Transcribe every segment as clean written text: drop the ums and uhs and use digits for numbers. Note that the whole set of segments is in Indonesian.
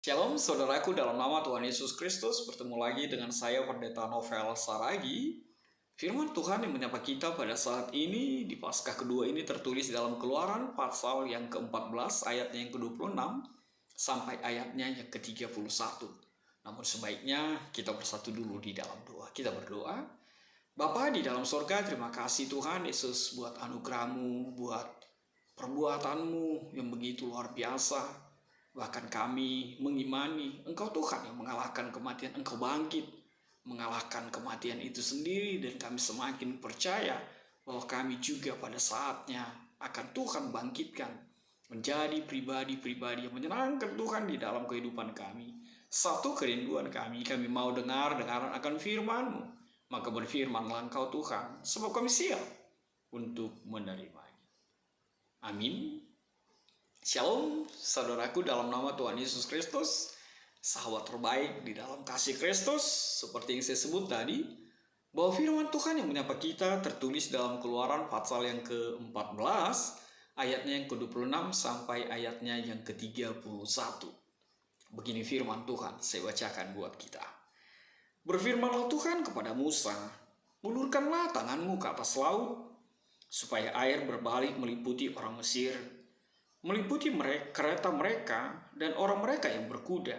Shalom saudaraku dalam nama Tuhan Yesus Kristus. Bertemu lagi dengan saya Pendeta Novel Saragi. Firman Tuhan yang menyapa kita pada saat ini di Paskah kedua ini tertulis dalam Keluaran pasal yang ke-14 ayatnya yang ke-26 sampai ayatnya yang ke-31. Namun sebaiknya kita bersatu dulu di dalam doa. Kita berdoa. Bapa di dalam sorga, terima kasih Tuhan Yesus buat anugerah-Mu, buat perbuatan-Mu yang begitu luar biasa. Bahkan kami mengimani Engkau Tuhan yang mengalahkan kematian, Engkau bangkit mengalahkan kematian itu sendiri, dan kami semakin percaya bahwa kami juga pada saatnya akan Tuhan bangkitkan menjadi pribadi-pribadi yang menyenangkan Tuhan di dalam kehidupan kami. Satu kerinduan kami mau dengar-dengaran akan firman-Mu, maka berfirmanlah Engkau Tuhan, sebab kami siap untuk menerimanya. Amin. Shalom saudaraku dalam nama Tuhan Yesus Kristus, sahabat terbaik di dalam kasih Kristus. Seperti yang saya sebut tadi, bahwa firman Tuhan yang menyapa kita tertulis dalam Keluaran pasal yang ke-14 ayatnya yang ke-26 sampai ayatnya yang ke-31. Begini firman Tuhan, saya bacakan buat kita. Berfirmanlah Tuhan kepada Musa, ulurkanlah tanganmu ke atas laut, supaya air berbalik meliputi orang Mesir, meliputi kereta mereka dan orang mereka yang berkuda.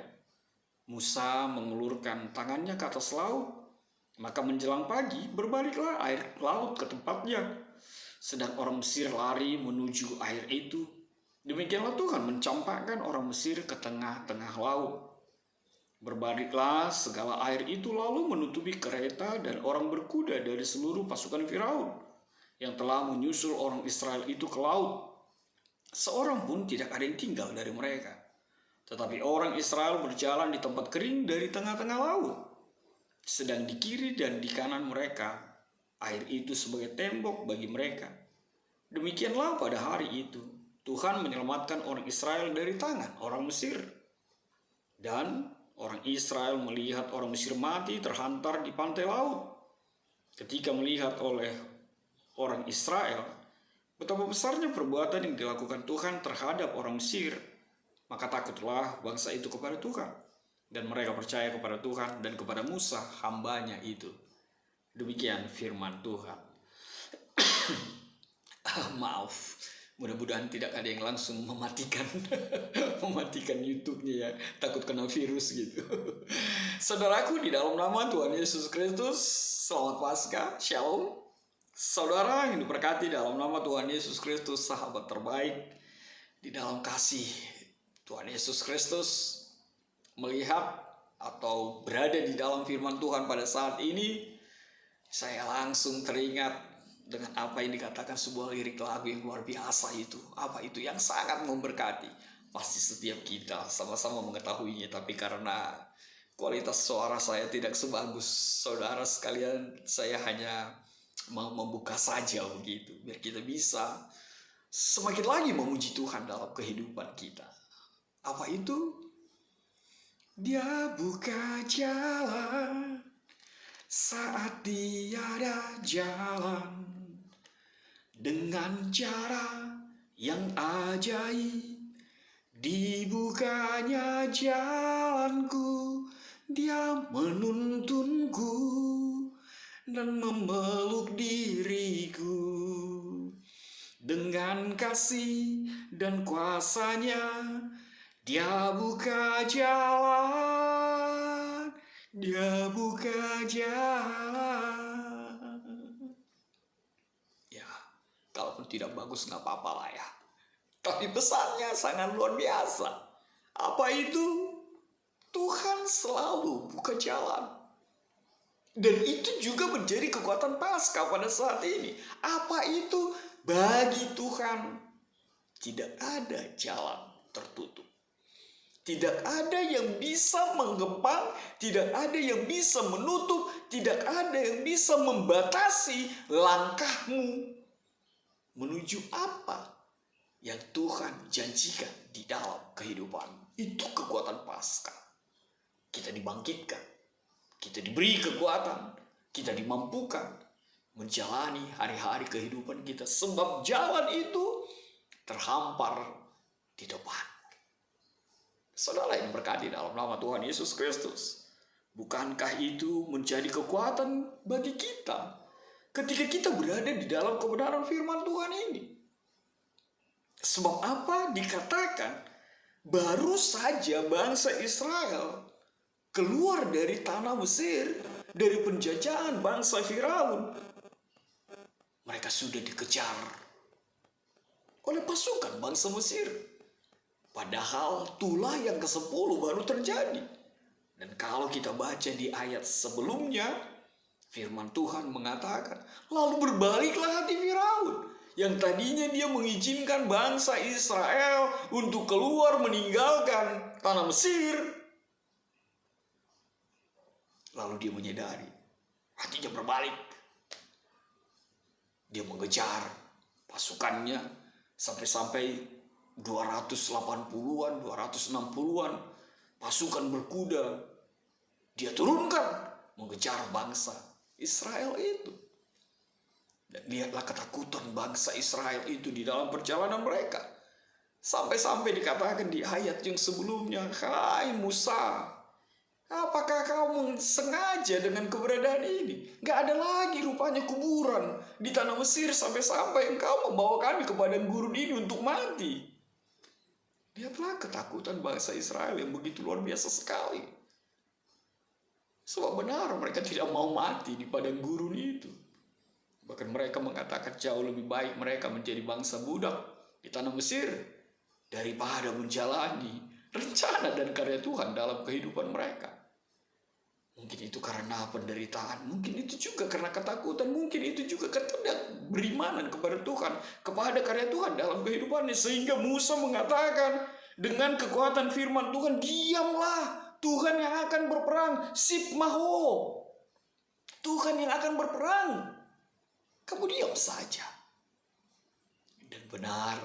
Musa mengulurkan tangannya ke atas laut, maka menjelang pagi berbaliklah air laut ke tempatnya, sedang orang Mesir lari menuju air itu. Demikianlah Tuhan mencampakkan orang Mesir ke tengah-tengah laut. Berbaliklah segala air itu lalu menutupi kereta dan orang berkuda dari seluruh pasukan Firaun yang telah menyusul orang Israel itu ke laut. Seorang pun tidak ada yang tinggal dari mereka. Tetapi orang Israel berjalan di tempat kering dari tengah-tengah laut. Sedang di kiri dan di kanan mereka, air itu sebagai tembok bagi mereka. Demikianlah pada hari itu, Tuhan menyelamatkan orang Israel dari tangan orang Mesir. Dan orang Israel melihat orang Mesir mati terhantar di pantai laut. Ketika melihat oleh orang Israel betapa besarnya perbuatan yang dilakukan Tuhan terhadap orang Mesir, maka takutlah bangsa itu kepada Tuhan, dan mereka percaya kepada Tuhan dan kepada Musa hambanya itu. Demikian firman Tuhan. Maaf, mudah-mudahan tidak ada yang langsung mematikan YouTube-nya ya, takut kena virus gitu. Saudaraku di dalam nama Tuhan Yesus Kristus, selamat Paskah, Shalom. Saudara yang diberkati dalam nama Tuhan Yesus Kristus, sahabat terbaik di dalam kasih Tuhan Yesus Kristus, melihat atau berada di dalam firman Tuhan pada saat ini, saya langsung teringat dengan apa yang dikatakan sebuah lirik lagu yang luar biasa itu. Apa itu? Yang sangat memberkati. Pasti setiap kita sama-sama mengetahuinya, tapi karena kualitas suara saya tidak sebagus saudara sekalian, saya hanya mau membuka saja begitu, biar kita bisa semakin lagi memuji Tuhan dalam kehidupan kita. Apa itu? Dia buka jalan saat tiada jalan, dengan cara yang ajaib. Dibukanya jalanku, dia menuntunku dan memeluk diriku. Dengan kasih dan kuasanya, dia buka jalan, dia buka jalan. Ya, kalaupun tidak bagus nggak apa-apa lah ya, tapi pesannya sangat luar biasa. Apa itu? Tuhan selalu buka jalan. Dan itu juga menjadi kekuatan Paskah pada saat ini. Apa itu? Bagi Tuhan tidak ada jalan tertutup. Tidak ada yang bisa menggempang, tidak ada yang bisa menutup, tidak ada yang bisa membatasi langkahmu menuju apa yang Tuhan janjikan di dalam kehidupan. Itu kekuatan Paskah. Kita dibangkitkan, kita diberi kekuatan, kita dimampukan menjalani hari-hari kehidupan kita, sebab jalan itu terhampar di depan. Saudara yang berkati dalam nama Tuhan Yesus Kristus, bukankah itu menjadi kekuatan bagi kita ketika kita berada di dalam kebenaran firman Tuhan ini? Sebab apa dikatakan baru saja bangsa Israel keluar dari tanah Mesir, dari penjajahan bangsa Firaun. Mereka sudah dikejar oleh pasukan bangsa Mesir. Padahal tulah yang ke-10 baru terjadi. Dan kalau kita baca di ayat sebelumnya, firman Tuhan mengatakan, lalu berbaliklah hati Firaun, yang tadinya dia mengizinkan bangsa Israel untuk keluar meninggalkan tanah Mesir. Lalu dia menyadari, hatinya berbalik. Dia mengejar pasukannya sampai 280-an, 260-an pasukan berkuda. Dia turunkan mengejar bangsa Israel itu. Dan lihatlah ketakutan bangsa Israel itu di dalam perjalanan mereka. Sampai-sampai dikatakan di ayat yang sebelumnya, hai Musa, apakah kamu sengaja dengan keberadaan ini? Gak ada lagi rupanya kuburan di tanah Mesir sampai-sampai engkau membawa kami ke padang gurun ini untuk mati. Lihatlah ketakutan bangsa Israel yang begitu luar biasa sekali. Sebab benar mereka tidak mau mati di padang gurun itu. Bahkan mereka mengatakan jauh lebih baik mereka menjadi bangsa budak di tanah Mesir daripada menjalani rencana dan karya Tuhan dalam kehidupan mereka. Mungkin itu karena penderitaan, mungkin itu juga karena ketakutan, mungkin itu juga ketidakberimanan kepada Tuhan, kepada karya Tuhan dalam kehidupannya. Sehingga Musa mengatakan dengan kekuatan firman Tuhan, diamlah, Tuhan yang akan berperang, sipmaho, Tuhan yang akan berperang, kamu diam saja. Dan benar,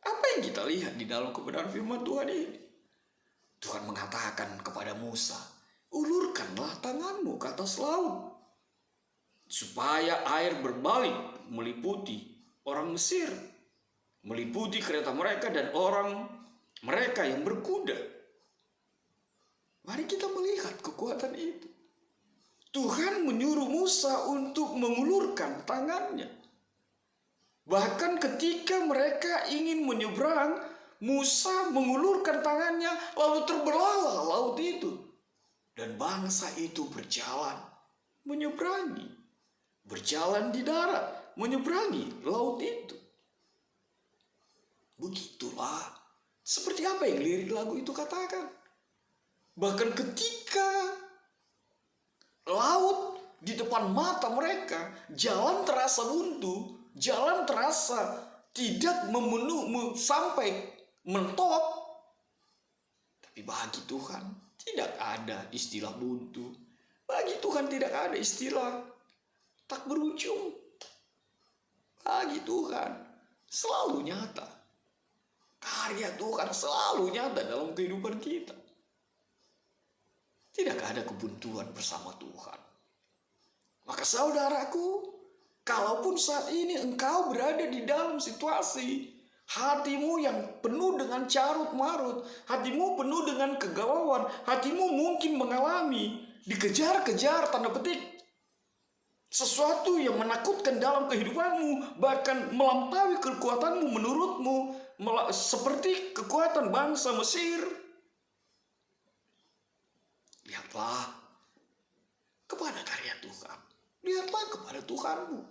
apa yang kita lihat di dalam kebenaran firman Tuhan ini? Tuhan mengatakan kepada Musa, ulurkanlah tanganmu ke atas laut, supaya air berbalik meliputi orang Mesir, meliputi kereta mereka dan orang mereka yang berkuda. Mari kita melihat kekuatan itu. Tuhan menyuruh Musa untuk mengulurkan tangannya. Bahkan ketika mereka ingin menyeberang, Musa mengulurkan tangannya, lalu terbelahlah laut itu. Dan bangsa itu berjalan, menyeberangi. Berjalan di darat, menyeberangi laut itu. Begitulah, seperti apa yang lirik lagu itu katakan. Bahkan ketika laut di depan mata mereka, jalan terasa buntu, jalan terasa tidak sampai mentok. Tapi bagi Tuhan tidak ada istilah buntu. Bagi Tuhan tidak ada istilah tak berujung. Bagi Tuhan selalu nyata. Karya Tuhan selalu nyata dalam kehidupan kita. Tidak ada kebuntuan bersama Tuhan. Maka saudaraku, kalaupun saat ini engkau berada di dalam situasi hatimu yang penuh dengan carut marut, hatimu penuh dengan kegalauan, hatimu mungkin mengalami dikejar-kejar tanda petik sesuatu yang menakutkan dalam kehidupanmu, bahkan melampaui kekuatanmu menurutmu, seperti kekuatan bangsa Mesir. Lihatlah kepada karya Tuhan. Lihatlah kepada Tuhanmu.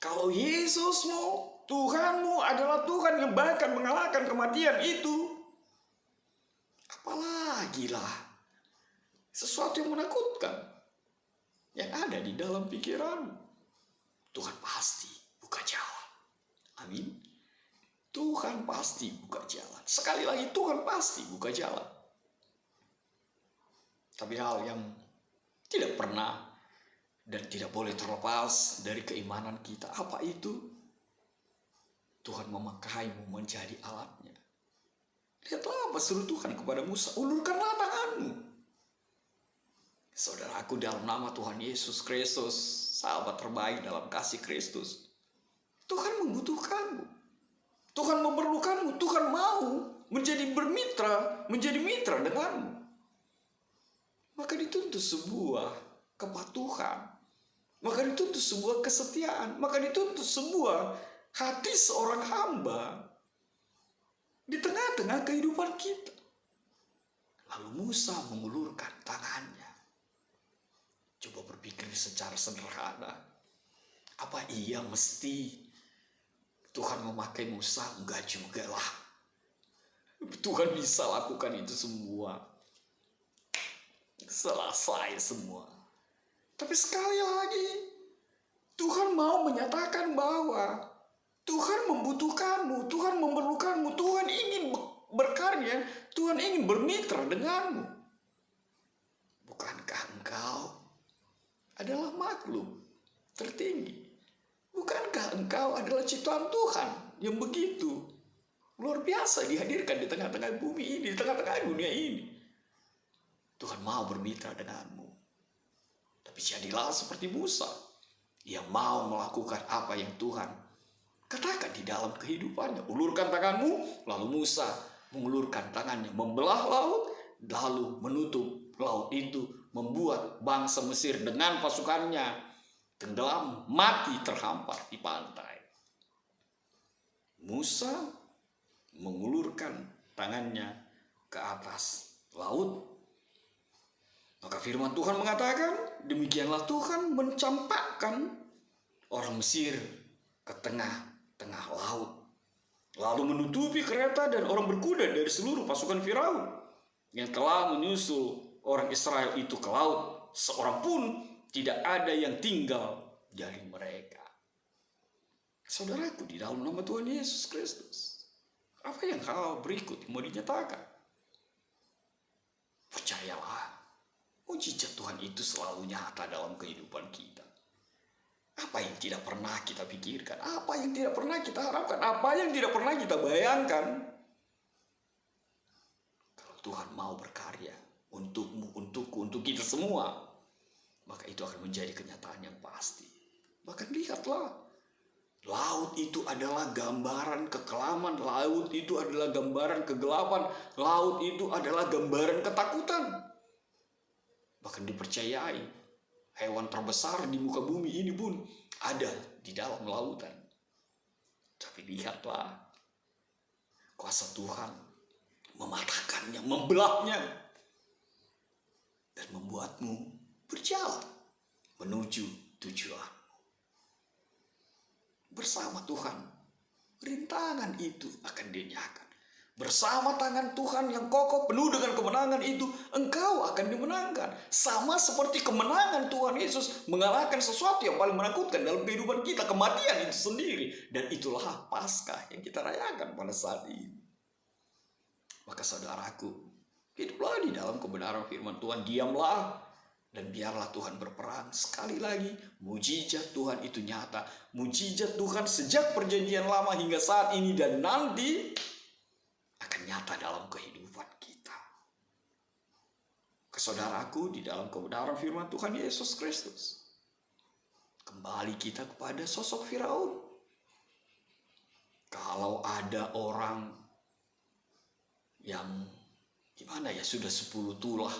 Kalau Yesusmu, Tuhanmu adalah Tuhan yang bahkan mengalahkan kematian itu, apalagi lah sesuatu yang menakutkan yang ada di dalam pikiranmu. Tuhan pasti buka jalan. Amin. Tuhan pasti buka jalan. Sekali lagi, Tuhan pasti buka jalan. Tapi hal yang tidak pernah dan tidak boleh terlepas dari keimanan kita, apa itu? Tuhan memakaimu menjadi alatnya. Lihatlah apa seru Tuhan kepada Musa, ulurkanlah tanganmu. Saudaraku, dalam nama Tuhan Yesus Kristus, sahabat terbaik dalam kasih Kristus, Tuhan membutuhkanmu. Tuhan memerlukanmu, Tuhan mau menjadi mitra denganmu, maka dituntut sebuah kepatuhan, maka dituntut sebuah kesetiaan, maka dituntut sebuah hati seorang hamba di tengah-tengah kehidupan kita. Lalu Musa mengulurkan tangannya. Coba berpikir secara sederhana. Apa iya mesti Tuhan memakai Musa? Enggak juga lah. Tuhan bisa lakukan itu semua. Selesai semua. Tapi sekali lagi, Tuhan mau menyatakan bahwa Tuhan membutuhkanmu, Tuhan memerlukanmu, Tuhan ingin berkarya, Tuhan ingin bermitra denganmu. Bukankah engkau adalah makhluk tertinggi? Bukankah engkau adalah ciptaan Tuhan yang begitu luar biasa dihadirkan di tengah-tengah bumi ini, di tengah-tengah dunia ini? Tuhan mau bermitra denganmu. Tapi jadilah seperti Musa yang mau melakukan apa yang Tuhan katakan di dalam kehidupannya. Ulurkan tanganmu, lalu Musa mengulurkan tangannya, membelah laut, lalu menutup laut itu, membuat bangsa Mesir dengan pasukannya tenggelam, mati, terhampar di pantai. Musa mengulurkan tangannya ke atas laut. Maka firman Tuhan mengatakan, demikianlah Tuhan mencampakkan orang Mesir ke tengah-tengah laut, lalu menutupi kereta dan orang berkuda dari seluruh pasukan Firaun yang telah menyusul orang Israel itu ke laut. Seorang pun tidak ada yang tinggal dari mereka. Saudaraku, di dalam nama Tuhan Yesus Kristus, apa yang hal berikut yang mau dinyatakan? Percayalah, mujizat Tuhan itu selalu nyata dalam kehidupan kita. Apa yang tidak pernah kita pikirkan, apa yang tidak pernah kita harapkan, apa yang tidak pernah kita bayangkan. Kalau Tuhan mau berkarya untukmu, untukku, untuk kita semua, maka itu akan menjadi kenyataan yang pasti. Bahkan lihatlah, laut itu adalah gambaran kekelaman, laut itu adalah gambaran kegelapan, laut itu adalah gambaran ketakutan. Bahkan dipercayai hewan terbesar di muka bumi ini pun ada di dalam lautan. Tapi lihatlah, kuasa Tuhan mematahkannya, membelahnya, dan membuatmu berjalan menuju tujuan. Bersama Tuhan, rintangan itu akan dinyahkan. Bersama tangan Tuhan yang kokoh penuh dengan kemenangan itu, engkau akan dimenangkan. Sama seperti kemenangan Tuhan Yesus mengalahkan sesuatu yang paling menakutkan dalam kehidupan kita, kematian itu sendiri. Dan itulah Paskah yang kita rayakan pada saat ini. Maka saudaraku, hiduplah di dalam kebenaran firman Tuhan, diamlah dan biarlah Tuhan berperan. Sekali lagi, mujizat Tuhan itu nyata. Mujizat Tuhan sejak perjanjian lama hingga saat ini dan nanti akan nyata dalam kehidupan kita. Saudaraku, di dalam kebenaran firman Tuhan Yesus Kristus, kembali kita kepada sosok Firaun. Kalau ada orang yang gimana ya, sudah 10 tulah,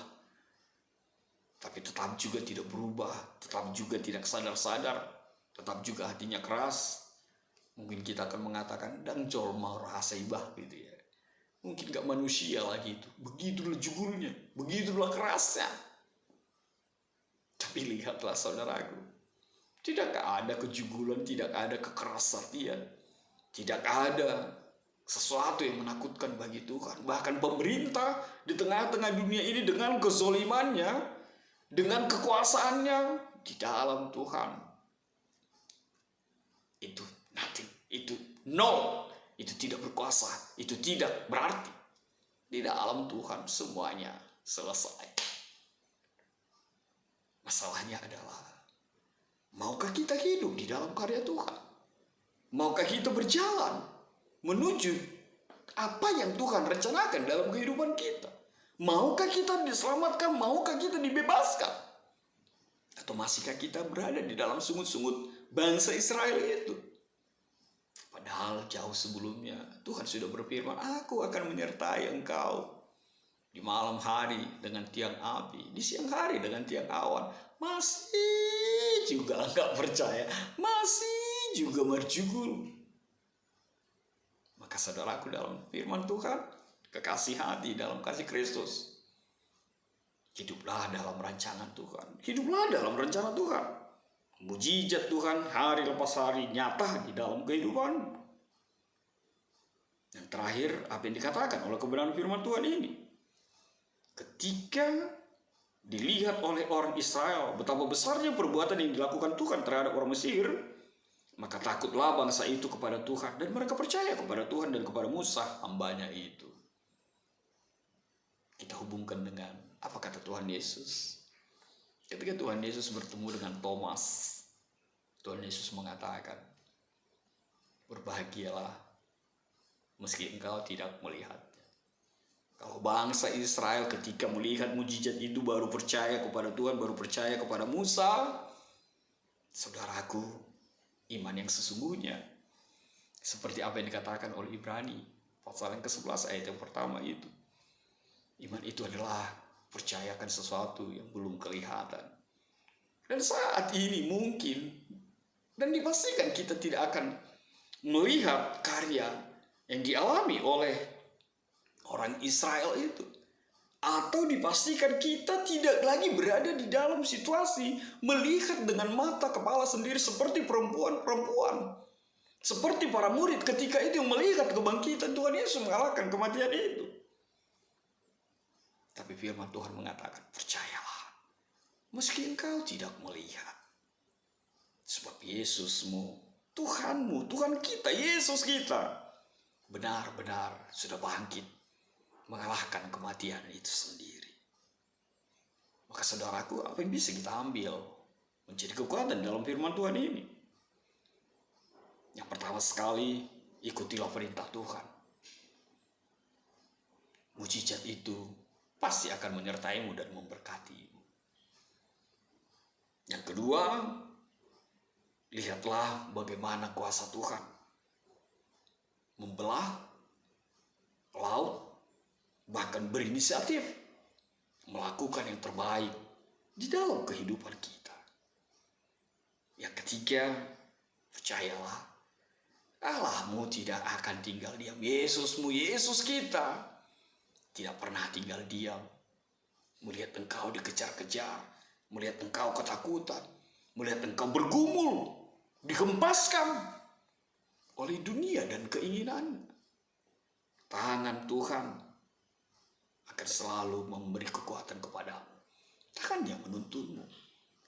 tapi tetap juga tidak berubah, tetap juga tidak sadar-sadar, tetap juga hatinya keras, mungkin kita akan mengatakan dangcol mau rahasibah gitu ya. Mungkin gak manusia lagi itu. Begitulah jugulnya, begitulah kerasnya. Tapi lihatlah saudaraku, tidak ada kejugulan, tidak ada kekerasan, tidak ada sesuatu yang menakutkan bagi Tuhan. Bahkan pemerintah di tengah-tengah dunia ini dengan kezolimannya, dengan kekuasaannya, di dalam Tuhan itu nothing, itu nol. Itu tidak berkuasa, itu tidak berarti. Di dalam Tuhan semuanya selesai. Masalahnya adalah, maukah kita hidup di dalam karya Tuhan? Maukah kita berjalan menuju apa yang Tuhan rencanakan dalam kehidupan kita? Maukah kita diselamatkan? Maukah kita dibebaskan? Atau masihkah kita berada di dalam sungut-sungut bangsa Israel itu? Padahal jauh sebelumnya Tuhan sudah berfirman, aku akan menyertai engkau di malam hari dengan tiang api, di siang hari dengan tiang awan. Masih juga nggak percaya, masih juga marjugul. Maka saudaraku, dalam firman Tuhan, kekasih hati dalam kasih Kristus, hiduplah dalam rancangan Tuhan. Hiduplah dalam rencana Tuhan. Mujizat Tuhan hari lepas hari nyata di dalam kehidupan. Yang terakhir, apa yang dikatakan oleh kebenaran firman Tuhan ini. Ketika dilihat oleh orang Israel betapa besarnya perbuatan yang dilakukan Tuhan terhadap orang Mesir, maka takutlah bangsa itu kepada Tuhan. Dan mereka percaya kepada Tuhan dan kepada Musa, hambanya itu. Kita hubungkan dengan apa kata Tuhan Yesus. Ketika Tuhan Yesus bertemu dengan Thomas, Tuhan Yesus mengatakan, berbahagialah meski engkau tidak melihatnya. Kalau bangsa Israel ketika melihat mujizat itu baru percaya kepada Tuhan, baru percaya kepada Musa, saudaraku, iman yang sesungguhnya seperti apa yang dikatakan oleh Ibrani pasal yang ke-11 ayat yang pertama itu. Iman itu adalah percayakan sesuatu yang belum kelihatan. Dan saat ini mungkin dan dipastikan kita tidak akan melihat karya yang dialami oleh orang Israel itu. Atau dipastikan kita tidak lagi berada di dalam situasi melihat dengan mata kepala sendiri seperti perempuan-perempuan. Seperti para murid ketika itu melihat kebangkitan Tuhan Yesus mengalahkan kematian itu. Tapi firman Tuhan mengatakan, percayalah, meski engkau tidak melihat. Sebab Yesusmu, Tuhanmu, Tuhan kita, Yesus kita, benar-benar sudah bangkit, mengalahkan kematian itu sendiri. Maka saudaraku, apa yang bisa kita ambil menjadi kekuatan dalam firman Tuhan ini? Yang pertama sekali, ikutilah perintah Tuhan. Mujizat itu pasti akan menyertaimu dan memberkatimu. Yang kedua, lihatlah bagaimana kuasa Tuhan membelah laut, bahkan berinisiatif melakukan yang terbaik di dalam kehidupan kita. Yang ketiga, percayalah, Allahmu tidak akan tinggal diam. Yesusmu, Yesus kita, tidak pernah tinggal diam. Melihat engkau dikejar-kejar, melihat engkau ketakutan, melihat engkau bergumul, dihempaskan oleh dunia dan keinginan. Tangan Tuhan akan selalu memberi kekuatan kepadamu. Tangannya menuntunmu,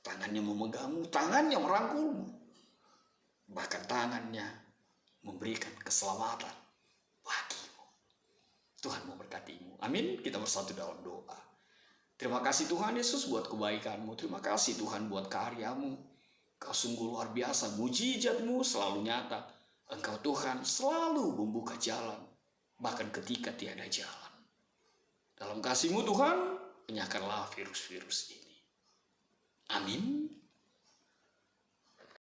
tangannya memegangmu, tangannya merangkulmu. Bahkan tangannya memberikan keselamatan bagimu. Tuhan memberkatimu. Amin. Kita bersatu dalam doa. Terima kasih Tuhan Yesus buat kebaikanmu. Terima kasih Tuhan buat karyamu. Kau sungguh luar biasa. Mujizatmu selalu nyata. Engkau Tuhan selalu membuka jalan. Bahkan ketika tiada jalan. Dalam kasih-Mu Tuhan, penyahkanlah virus-virus ini. Amin.